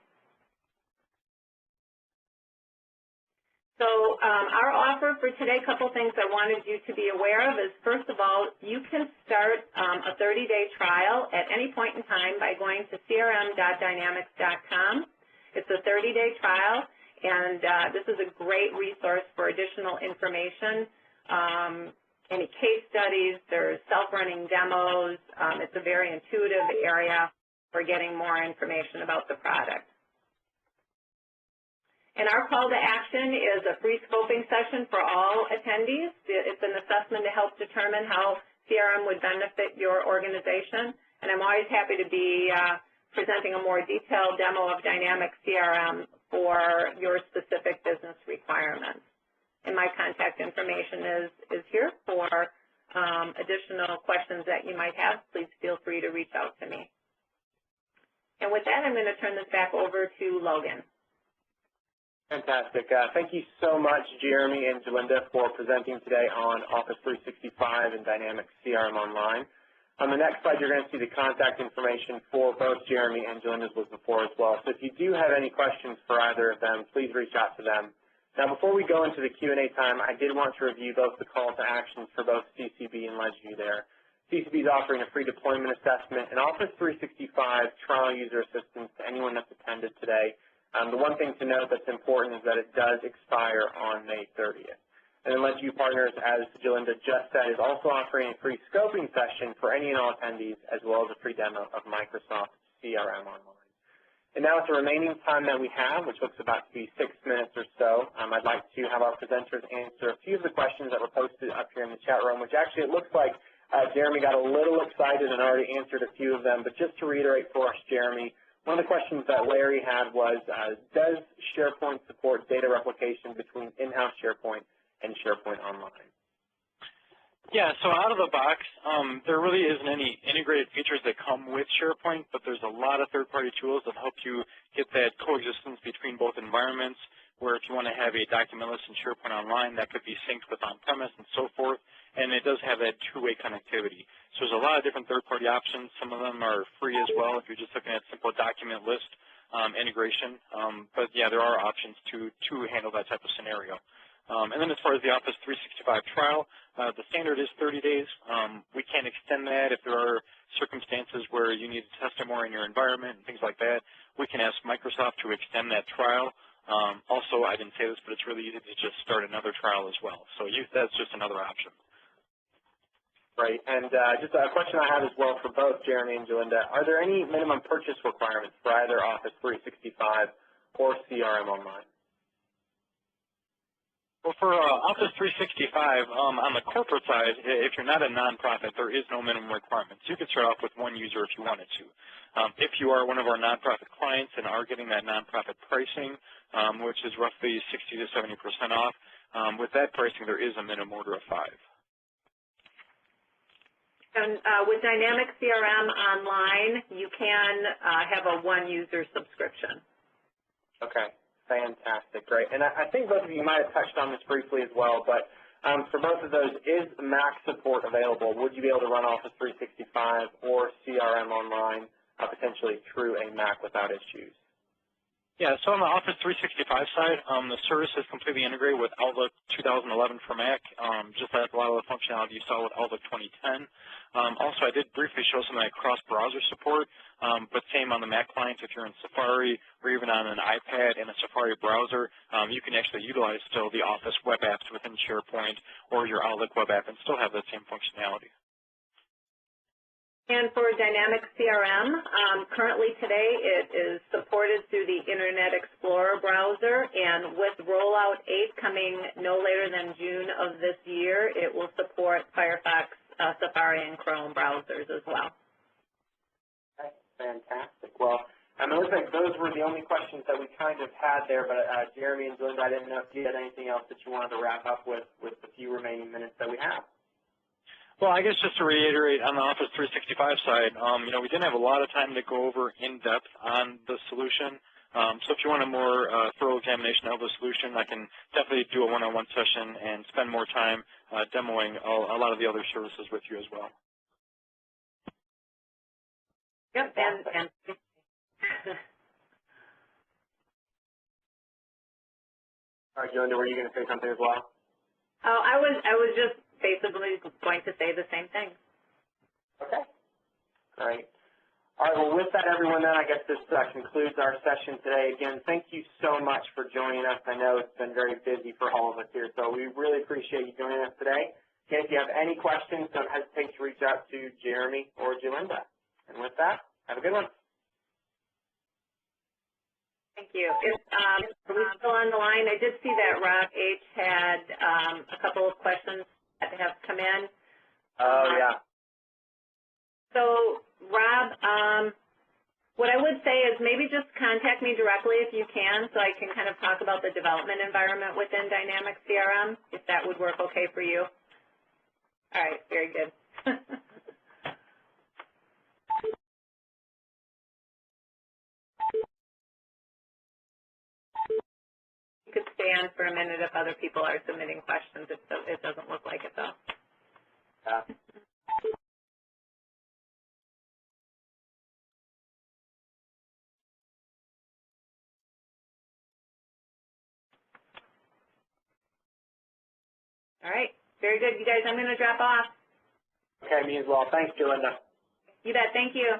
So our offer for today, a couple things I wanted you to be aware of is, first of all, you can start a 30-day trial at any point in time by going to crm.dynamics.com. It's a 30-day trial, and this is a great resource for additional information. Any case studies, there's self-running demos. It's a very intuitive area for getting more information about the product. And our call to action is a free scoping session for all attendees. It's an assessment to help determine how CRM would benefit your organization. And I'm always happy to be presenting a more detailed demo of Dynamics CRM for your specific business requirements. And my contact information is here for additional questions that you might have. Please feel free to reach out to me. And with that, I'm going to turn this back over to Logan. Fantastic. Thank you so much, Jeremy and Jalinda, for presenting today on Office 365 and Dynamics CRM Online. On the next slide, you're going to see the contact information for both Jeremy and Jalinda's was before as well. So if you do have any questions for either of them, please reach out to them. Now, before we go into the Q&A time, I did want to review both the call to actions for both CCB and Ledgeview there. CCB is offering a free deployment assessment and Office 365 trial user assistance to anyone that's attended today. The one thing to note that's important is that it does expire on May 30th. And then Ledgeview Partners, as Jalinda just said, is also offering a free scoping session for any and all attendees, as well as a free demo of Microsoft CRM Online. And now with the remaining time that we have, which looks about to be 6 minutes or so, I'd like to have our presenters answer a few of the questions that were posted up here in the chat room, which actually it looks like Jeremy got a little excited and already answered a few of them. But just to reiterate for us, Jeremy, One of the questions that Larry had was, does SharePoint support data replication between in-house SharePoint and SharePoint Online? Yeah, so out of the box, there really isn't any integrated features that come with SharePoint, but there's a lot of third-party tools that help you get that coexistence between both environments, where if you want to have a document list in SharePoint Online, that could be synced with on-premise and so forth, and it does have that two-way connectivity. So there's a lot of different third-party options. Some of them are free as well if you're just looking at simple document list integration, but yeah, there are options to handle that type of scenario. And then as far as the Office 365 trial, the standard is 30 days. We can extend that if there are circumstances where you need to test it more in your environment and things like that. We can ask Microsoft to extend that trial. Also, I didn't say this, but it's really easy to just start another trial as well. So that's just another option. Right, and just a question I have as well for both Jeremy and Jalinda. Are there any minimum purchase requirements for either Office 365 or CRM Online? Well, for Office 365, on the corporate side, if you're not a nonprofit, there is no minimum requirements. You could start off with one user if you wanted to. If you are one of our nonprofit clients and are getting that nonprofit pricing, which is roughly 60 to 70% off, with that pricing, there is a minimum order of 5. And with Dynamic CRM Online, you can have a one-user subscription. Okay. Fantastic, great. And I think both of you might have touched on this briefly as well, but for both of those, is Mac support available? Would you be able to run Office 365 or CRM Online potentially through a Mac without issues? Yeah, so on the Office 365 side, the service is completely integrated with Outlook 2011 for Mac, just like a lot of the functionality you saw with Outlook 2010. Also, I did briefly show some of that cross-browser support, but same on the Mac client. If you're in Safari or even on an iPad in a Safari browser, you can actually utilize still the Office web apps within SharePoint or your Outlook web app and still have that same functionality. And for Dynamic CRM, currently today it is supported through the Internet Explorer browser, and with Rollout 8 coming no later than June of this year, it will support Firefox, Safari, and Chrome browsers as well. Okay, fantastic. Well, it looks like those were the only questions that we kind of had there, but Jeremy and Jalinda, I didn't know if you had anything else that you wanted to wrap up with the few remaining minutes that we have. Well, I guess just to reiterate on the Office 365 side, we didn't have a lot of time to go over in depth on the solution. So if you want a more thorough examination of the solution, I can definitely do a one-on-one session and spend more time demoing a lot of the other services with you as well. Yep, and All right, Jalinda, were you going to say something as well? Oh, I was just basically going to say the same thing. Okay, great. All right, well, with that, everyone, then I guess this concludes our session today. Again, thank you so much for joining us. I know it's been very busy for all of us here, so we really appreciate you joining us today. Again, if you have any questions, don't hesitate to reach out to Jeremy or Jalinda. And with that, have a good one. Thank you. Are we still on the line? I did see that Rob H. had a couple of questions that have come in. Oh, yeah. So, Rob, what I would say is maybe just contact me directly if you can so I can kind of talk about the development environment within Dynamic CRM, if that would work okay for you. All right, very good. You could stay on for a minute if other people are submitting questions. It doesn't look like it, though. All right, very good. You guys, I'm going to drop off. Okay, me as well. Thanks, Jalinda. You bet. Thank you.